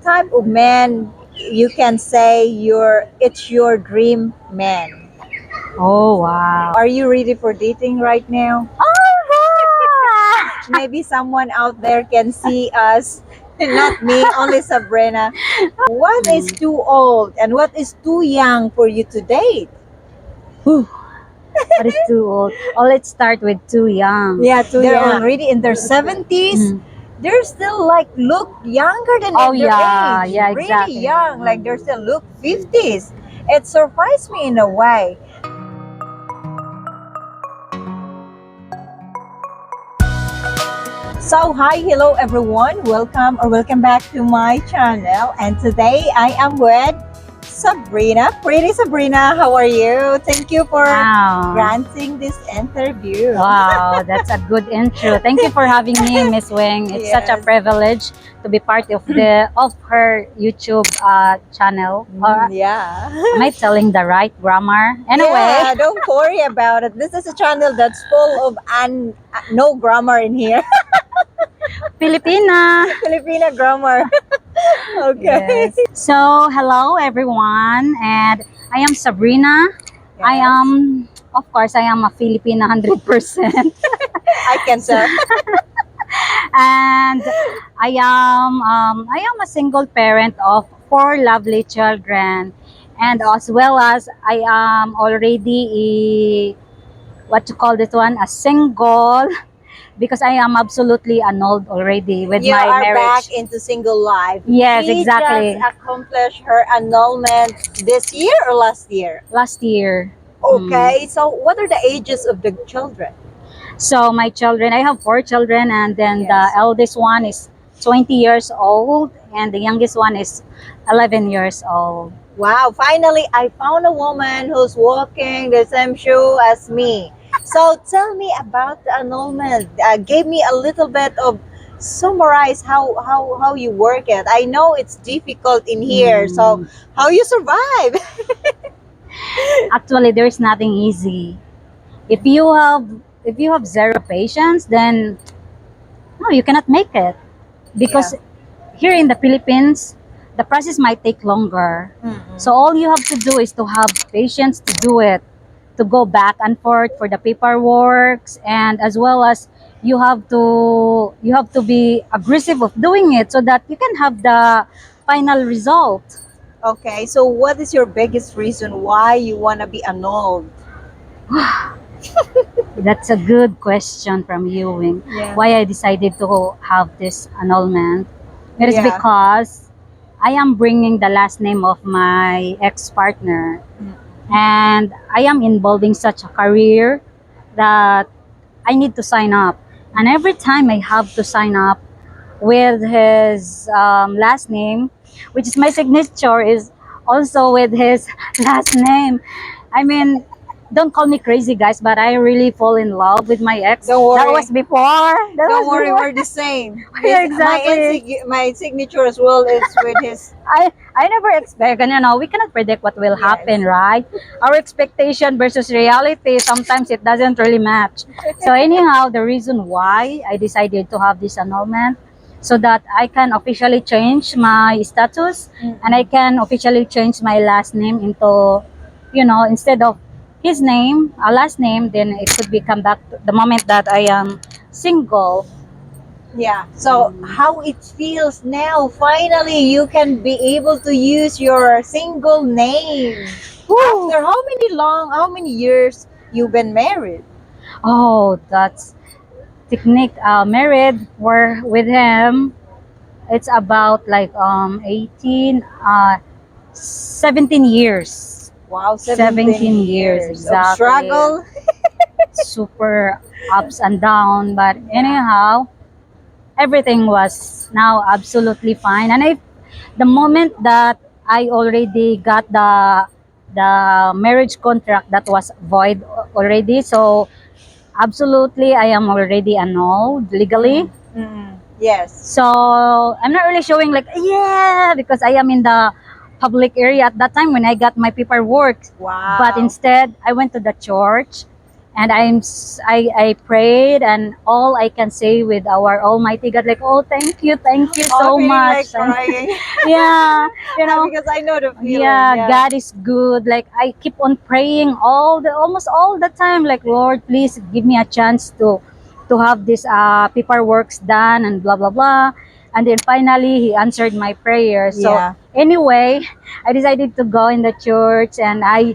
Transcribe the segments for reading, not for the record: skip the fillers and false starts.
type of man you can say it's your dream man? Oh, wow. Are you ready for dating right now? Oh, Maybe someone out there can see us, not me, only Sabrina. What is wow. too old and what is too young for you to date? Whew, what is too old? Oh, let's start with too young. Yeah, they're Yeah. already in their 70s. Mm. They're still like look younger than Oh, their yeah. age. Yeah, Really exactly. young. Like they're still look 50s. It surprised me in a way. So hi, hello everyone. Welcome back to my channel. And today I am with Sabrina. Pretty Sabrina, how are you? Thank you for Wow. granting this interview. Wow, that's a good intro. Thank you for having me, Miss Wing. It's such a Yes. privilege to be part of her YouTube channel. Yeah. Am I telling the right grammar? Anyway, Yeah, don't worry about it. This is a channel that's full of no grammar in here. Filipina. Filipina grammar. Okay. Yes. So, hello everyone, and I am Sabrina. I Yes. am, of course, I am a Filipina 100%, I can tell. and I am a single parent of 4 lovely children, and as well as I am already what you call this one, a single, because I am absolutely annulled already with You my are back marriage. into single life. Yes, She exactly. just accomplished her annulment this year or last year? Last year. Okay, so what are the ages of the children? So my children, I have 4 children, and then the Yes. eldest one is 20 years old, and the youngest one is 11 years old. Wow, finally I found a woman who's walking the same shoe as me. So tell me about the annulment. Give me a little bit of summarize how you work it. I know it's difficult in here, so Mm. how you survive? Actually, there's nothing easy. If you have if you have zero patience, then no, you cannot make it, Yeah. because here in the Philippines, the process might take longer. Mm-mm. So all you have to do is to have patience to do it, to go back and forth for the paperwork, and as well as you have to be aggressive of doing it so that you can have the final result. Okay, so what is your biggest reason why you want to be annulled? That's a good question from you, Wing. Yeah. Why I decided to have this annulment? It is Yeah. because I am bringing the last name of my ex-partner, Mm. and I am involved in such a career that I need to sign up. And every time I have to sign up with his last name, which is my signature, is also with his last name. I mean, don't call me crazy, guys, but I really fall in love with my ex. Don't worry. That was before. Don't worry, we're the same. Yeah, exactly. My signature as well is with his. I never expect, and we cannot predict what will Yes. happen, right? Our expectation versus reality, sometimes it doesn't really match. So anyhow, the reason why I decided to have this annulment, so that I can officially change my status, and I can officially change my last name into, instead of his name, a last name, then it could become back to the moment that I am single. Yeah. So how it feels now? Finally, you can be able to use your single name. Woo! After how many years you've been married? Oh, that's technique. Married, we're with him. It's about like 18, 17 years. Wow, 17 years, of exactly. struggle. Super ups and down, but Yeah. anyhow, everything was now absolutely fine. And the moment that I already got the marriage contract, that was void already, so absolutely I am already annulled legally. Yes. So I'm not really showing like, yeah, because I am in the public area at that time when I got my paperwork. Wow. But instead, I went to the church, And I prayed, and all I can say with our Almighty God, like, oh, thank you Oh, so feeling much. like crying. Yeah, you know, Because I know the feeling. yeah, Yeah. God is good. Like, I keep on praying almost all the time, like, Lord, please give me a chance to have this paperworks done and blah blah blah. And then finally He answered my prayer. So Yeah. anyway, I decided to go in the church, and I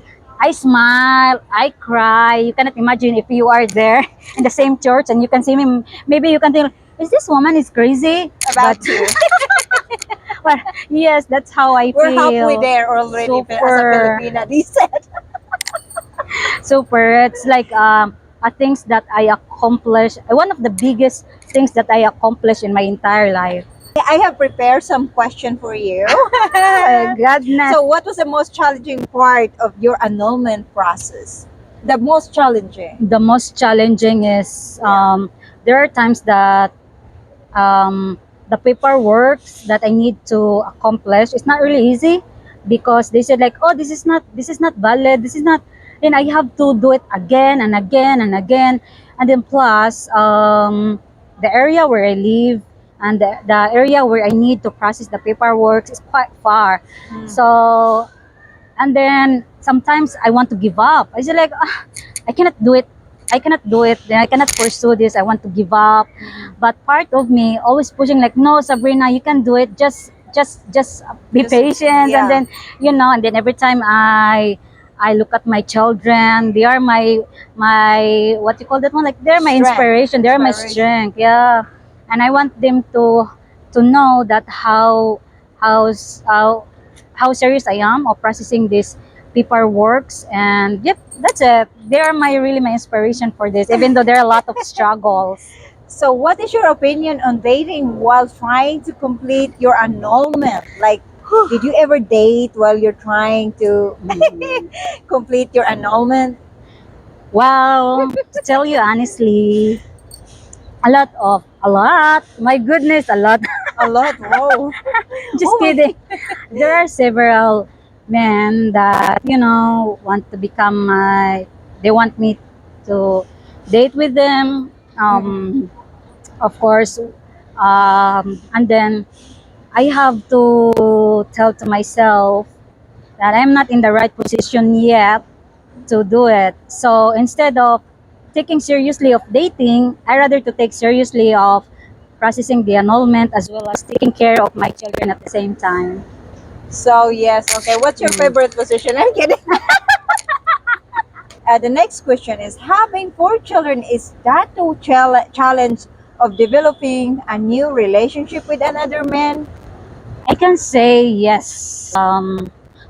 smile, I cry. You cannot imagine if you are there in the same church and you can see me. Maybe you can think, is this woman is crazy? About But to. well, yes, that's how I We're halfway feel. there already as a Super, Filipina, they said. super. It's like a things that I accomplished. One of the biggest things that I accomplished in my entire life. I have prepared some question for you. My goodness. So, what was the most challenging part of your annulment process? The most challenging. The most challenging is there are times that the paperwork that I need to accomplish is not really easy, because they said like, oh, this is not valid, this is not, and I have to do it again and again and again. And then plus the area where I live and the area where I need to process the paperwork is quite far. Mm. So, and then sometimes I want to give up. I say like, I cannot do it. I cannot do it. Then I cannot pursue this. I want to give up. But part of me always pushing like, no, Sabrina, you can do it. Just be Just- patient. yeah. And then, and then every time I look at my children, they are my what you call that one? Like, they're my Strength. inspiration. They're my Inspiration. strength. Yeah. And I want them to know that how how serious I am of processing this paperworks. And yep, that's it. They are my inspiration for this, even though there are a lot of struggles. So, what is your opinion on dating while trying to complete your annulment? Like, did you ever date while you're trying to complete your annulment? Well, to tell you honestly, a lot. My goodness, a lot. A lot. Whoa. Just Oh my. kidding. There are several men that want to become my. They want me to date with them. Of course, and then I have to tell to myself that I'm not in the right position yet to do it. So instead of taking seriously of dating, I rather to take seriously of processing the annulment as well as taking care of my children at the same time. So, yes. Okay. What's your favorite position? I'm kidding. The next question is, having four children, is that a challenge of developing a new relationship with another man? I can say yes.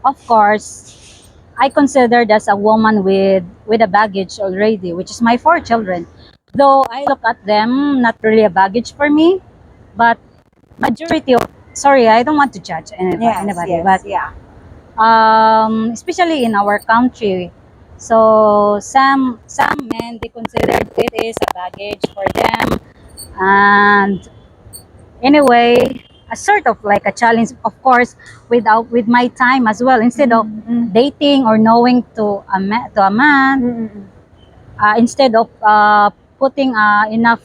Of course, I considered as a woman with a baggage already, which is my four children. Though I look at them not really a baggage for me, but majority of, sorry, I don't want to judge anybody, Yes, but yeah. especially in our country, so some men, they consider it is a baggage for them. And anyway, a sort of like a challenge, of course, with my time as well. Instead of dating or knowing to a man, instead of putting enough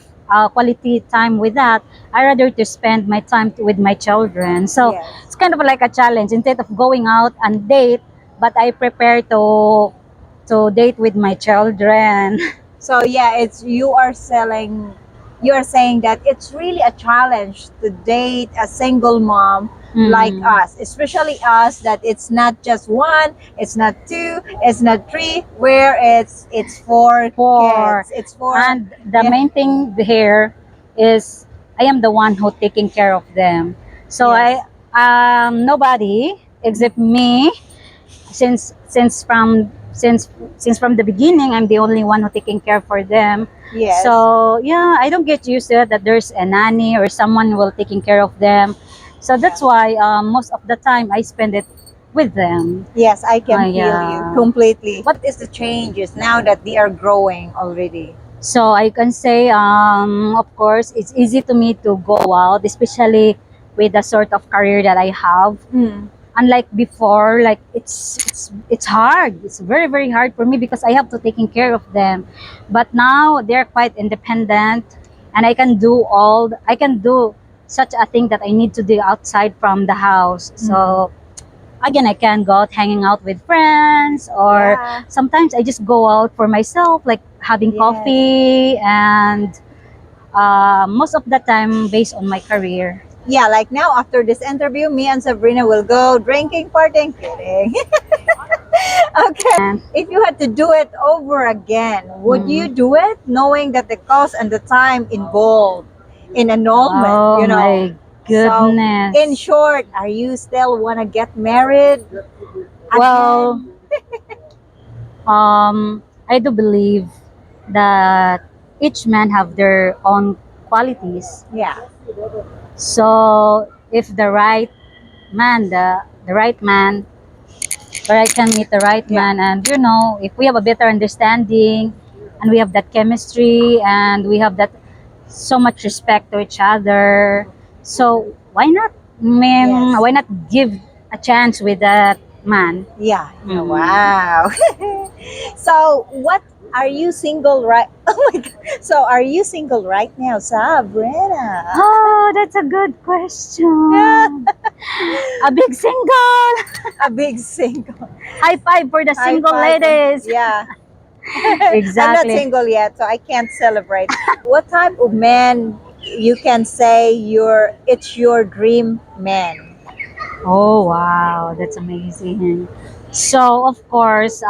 quality time with that, I rather to spend my time with my children. So Yes. it's kind of like a challenge. Instead of going out and date, but I prepare to date with my children. So yeah, it's you are saying that it's really a challenge to date a single mom like us, especially us, that it's not just one, it's not two, it's not three, where it's four Four. kids. It's four. And the Yeah. main thing here is I am the one who taking care of them. So Yes. I nobody except me, since from the beginning I'm the only one who taking care for them. Yes. So yeah, I don't get used to it that there's a nanny or someone who will taking care of them. So that's why most of the time I spend it with them. Yes, I can feel Yeah. you completely. What is the changes now that they are growing already? So I can say, of course, it's easy to me to go out, especially with the sort of career that I have. Mm. unlike before, like it's hard. It's very very hard for me because I have to taking care of them. But now they're quite independent, and I can do such a thing that I need to do outside from the house. So again, I can go out hanging out with friends, or Yeah. sometimes I just go out for myself, like having Yes. coffee, and most of the time based on my career. Yeah, like now after this interview, me and Sabrina will go drinking, partying, kidding. Okay. And If you had to do it over again, would you mm, do it knowing that the cost and the time involved in annulment, oh you know? my So, in goodness. short, are you still want to get married Well, again? I do believe that each man have their own qualities. Yeah. So if the right man, where I can meet the right Yeah. man, and if we have a better understanding, and we have that chemistry, and we have that so much respect to each other, so why not? I mean, Yes. why not give a chance with that man? Yeah. Yeah. Mhm. Wow. So, what are you single right? Oh my God. So, are you single right now, Sabrina? Oh, that's a good Yeah. question. A big single. A big single. High five for the High single five. ladies. Yeah. I'm not Exactly. single yet, so I can't celebrate. What type of man you can say it's your dream man? Oh wow, that's amazing. So of course,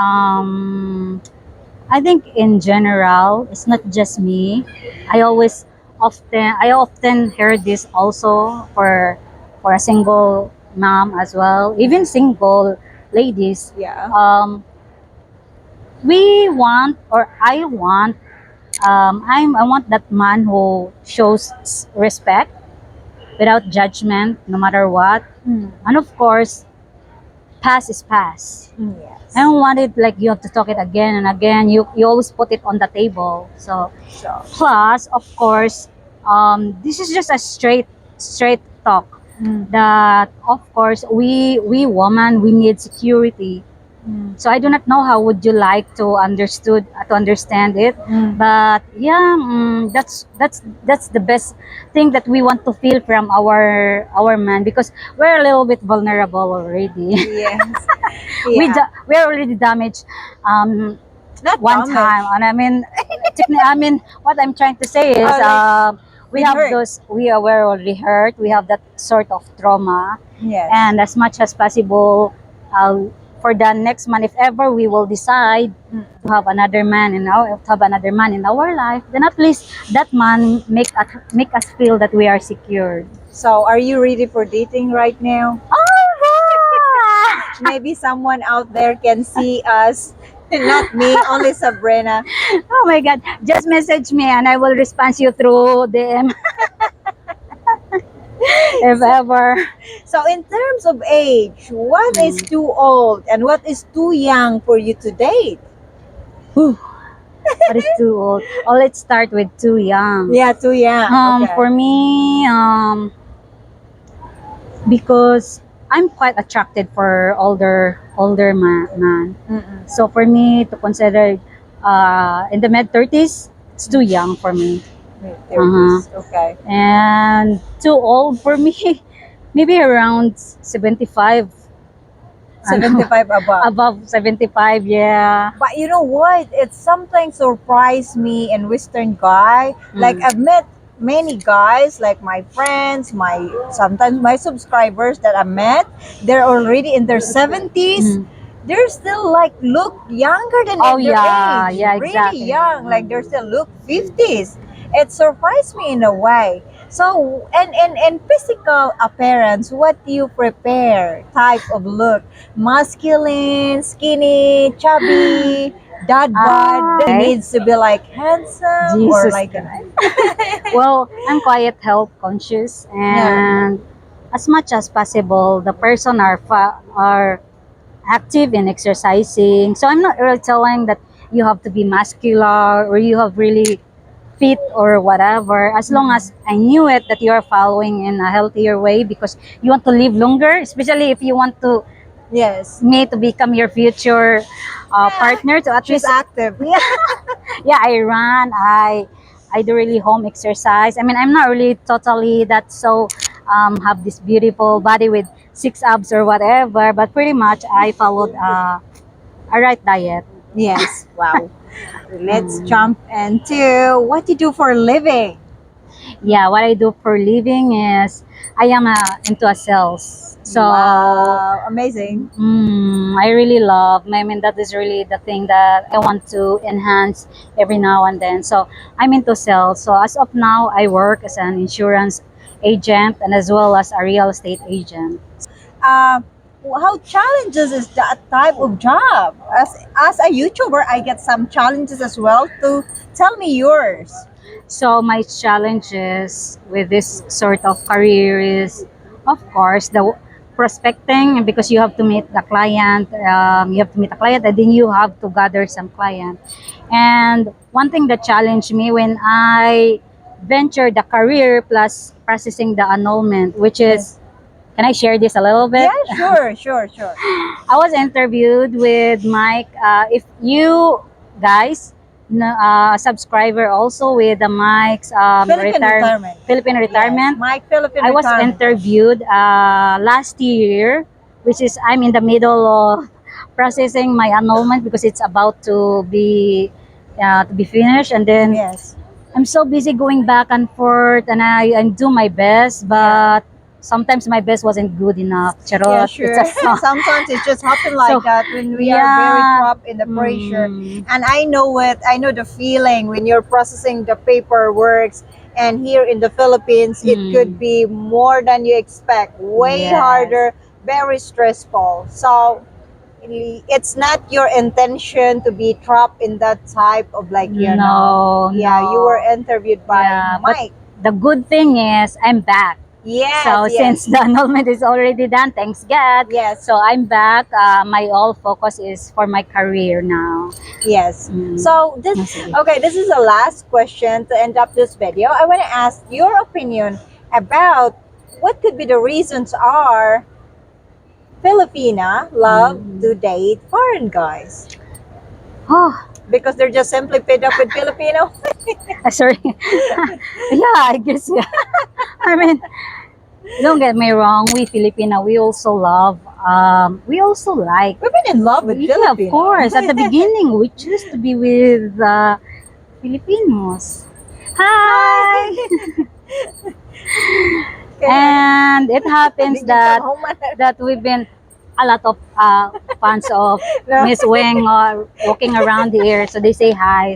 I think in general, it's not just me. I always I often hear this also for a single mom as well, even single ladies. Yeah. We want, or I want, I want that man who shows respect without judgment, no matter what. Mm. And of course, past is past. Yes. I don't want it like you have to talk it again and again. You always put it on the table. So So. plus, of course, this is just a straight talk. Mm. That of course we women, we need security. Mm. So I do not know how would you like to understand it, Mm. but yeah, that's the best thing that we want to feel from our man, because we're a little bit vulnerable already. Yes. Yeah. We're already damaged Not one damage. time, and I mean what I'm trying to say is Oh, like we been have hurt. those we are we're already hurt. We have that sort of trauma, Yes. and as much as possible, for the next month, if ever we will decide Mm. to have another man in our life, then at least that man make us feel that we are secured. So, are you ready for dating right now? Oh, Maybe someone out there can see us. Not me, only Sabrina. oh my God! Just message me and I will respond you through DM if ever. So, in terms of age, what is Mm. too old and what is too young for you to date? Whew, that is too old. Oh, let's start with too young. Yeah, too young. Okay. For me, because I'm quite attracted for older man. Mm-mm. So for me to consider in the mid 30s, it's too young for me. Uh-huh. 30s. Okay. And too old for me, maybe around 75. Ano, 75 above. above 75, yeah. But you know what? It sometimes surprised me in Western guy. Like Mm. I've met many guys, like my friends, sometimes my subscribers that I met, they're already in their 70s. Mm. They're still like look younger than Oh their yeah, age. yeah, Really exactly. young. Like they're still look 50s. It surprised me in a way. So and physical appearance, what do you prepare type of look? Masculine, skinny, chubby, dad bod. He Okay. needs to be like handsome or Jesus like Christ. Well, I'm quite health conscious, yeah. and as much as possible, the person are active in exercising. So I'm not really telling that you have to be muscular or you have really fit or whatever, as long as I knew it that you are following in a healthier way because you want to live longer, especially if you want to Yes. me to become your future partner. So at She's least, active. yeah, I run. I do really home exercise. I mean, I'm not really totally that so have this beautiful body with six abs or whatever, but pretty much I followed a right diet. Yes. Wow. Let's Mm. jump into what you do for a living. Yeah, what I do for living is I am into a sales. So Wow, amazing. I really love. I mean, that is really the thing that I want to enhance every now and then. So I'm into sales. So as of now, I work as an insurance agent and as well as a real estate agent. Uh, how challenges is that type of job? As a YouTuber, I get some challenges as well. To tell me yours. So my challenges with this sort of career is, of course, the prospecting because you have to meet the client. You have to meet the client, and then you have to gather some client. And one thing that challenged me when I ventured the career plus processing the annulment, which is, Yes. can I share this a little bit? Yeah, sure, sure, sure. I was interviewed with Mike. If you guys, subscriber also with the Mike's Philippine Yes, retirement, Mike Philippine I was retirement. interviewed last year, which is I'm in the middle of processing my annulment because it's about to be finished, and then Yes. I'm so busy going back and forth, and I do my best, Yeah. but sometimes my best wasn't good enough. Yeah, Charot. It's sure. a song. Sometimes it just happen So, like that when we are very yeah. trapped in the pressure. Mm, And I know it. I know the feeling when you're processing the paperwork. And here in the Philippines, it could mm, be more than you expect. Way yes. harder, very stressful. So it's not your intention to be trapped in that type of like No, yeah, you were no. interviewed by Yeah, but Mike. the good thing is I'm back. Yes, So since yes, the annulment is already done, thanks God. yes, So I'm back. My all focus is for my career now. yes. Mm. So this Oh, sige. okay, this is the last question to end up this video. I want to ask your opinion about what could be the reasons are Filipina love to date foreign guys Oh, because they're just simply fed up with Filipino. sorry. Yeah, I guess, yeah. I mean, don't get me wrong. We Filipina, we also love. We also like. We've been in love with Yeah, of Filipino. course. At the beginning, we choose to be with Filipinos. Hi. And it happens that we've been a lot of fans of No. Miss Weng walking around here, so they say hi.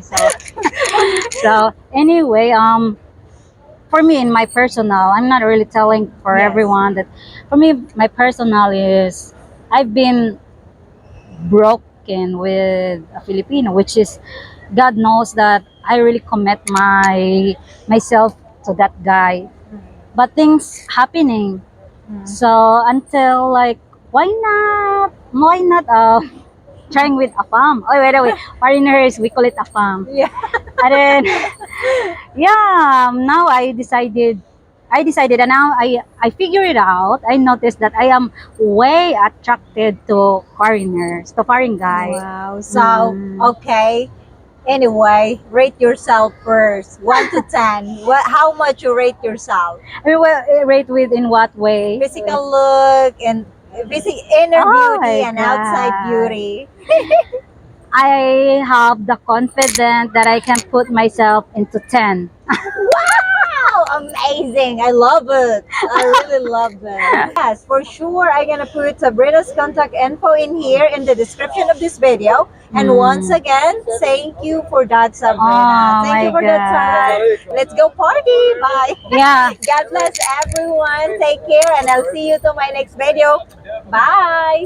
So anyway, for me in my personal, I'm not really telling for Yes. everyone that. For me, my personal is I've been broken with a Filipino, which is God knows that I really commit myself to that guy. But things happening. So until like why not trying with a farm? Oh wait, foreigners we call it a farm. Yeah. And then yeah, now I decided and now I figure it out. I noticed that I am way attracted to foreigners, to foreign guy. Wow. So, okay. Anyway, rate yourself first. 1 to 10. How much you rate yourself? I mean, well, rate with in what way? Physical look and inner Oh beauty my and outside God. beauty. I have the confidence that I can put myself into 10. Wow, amazing. I love it. I really love it. Yes, for sure. I'm going to put Sabrina's contact info in here in the description of this video. And once again, thank you for that, Sabrina. Oh Thank you my for that time. Let's go party. Bye. Yeah. God bless everyone. Take care and I'll see you to my next video. Bye.